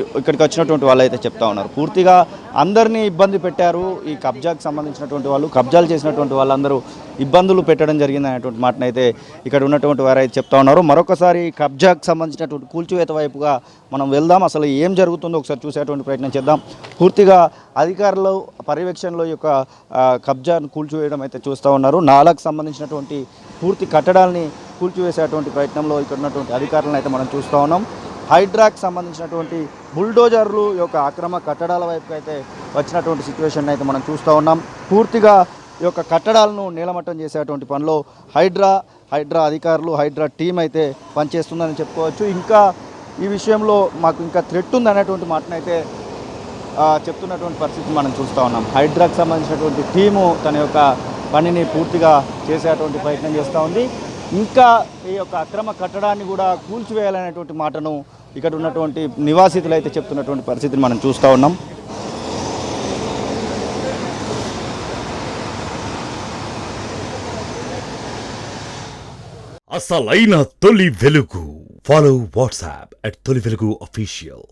వచ్చినటువంటి వాళ్ళు అయితే చెప్తా ఉన్నారు. పూర్తిగా అందరినీ ఇబ్బంది పెట్టారు ఈ కబ్జాకు సంబంధించినటువంటి వాళ్ళు. కబ్జాలు చేసినటువంటి వాళ్ళందరూ ఇబ్బందులు పెట్టడం జరిగింది అనేటువంటి మాటనైతే ఇక్కడ ఉన్నటువంటి వారైతే చెప్తా ఉన్నారు. మరొకసారి కబ్జాకు సంబంధించినటువంటి కూల్చివేత వైపుగా మనం వెళ్దాం, అసలు ఏం జరుగుతుందో ఒకసారి చూసేటువంటి ప్రయత్నం చేద్దాం. పూర్తిగా అధికారులు పర్యవేక్షణలో యొక్క కబ్జాను కూల్చివేయడం అయితే చూస్తూ ఉన్నారు. నాలాకు సంబంధించినటువంటి పూర్తి కట్టడాల్ని కూల్చివేసేటువంటి ప్రయత్నంలో ఇక్కడ ఉన్నటువంటి అధికారులను అయితే మనం చూస్తూ ఉన్నాం. హైడ్రాకి సంబంధించినటువంటి బుల్డోజర్లు యొక్క అక్రమ కట్టడాల వైపు అయితే వచ్చినటువంటి సిచ్యువేషన్ అయితే మనం చూస్తూ ఉన్నాం. పూర్తిగా ఈ యొక్క కట్టడాలను నీలమట్టం చేసేటువంటి పనిలో హైడ్రా అధికారులు, హైడ్రా టీం అయితే పనిచేస్తుందని చెప్పుకోవచ్చు. ఇంకా ఈ విషయంలో మాకు ఇంకా థ్రెట్ ఉంది అనేటువంటి మాటనైతే చెప్తున్నటువంటి పరిస్థితి మనం చూస్తూ ఉన్నాం. హైడ్రాకి సంబంధించినటువంటి టీము తన యొక్క పనిని పూర్తిగా చేసేటువంటి ప్రయత్నం చేస్తూ ఉంది. ఇంకా ఈ యొక్క అక్రమ కట్టడాన్ని కూడా కూల్చివేయాలనేటువంటి మాటను ఇక్కడ ఉన్నటువంటి నివాసితులు అయితే చెప్తున్నటువంటి పరిస్థితిని మనం చూస్తూ ఉన్నాం. అసలైన తొలి వెలుగు. ఫాలో వాట్సాప్ @తొలి వెలుగు official.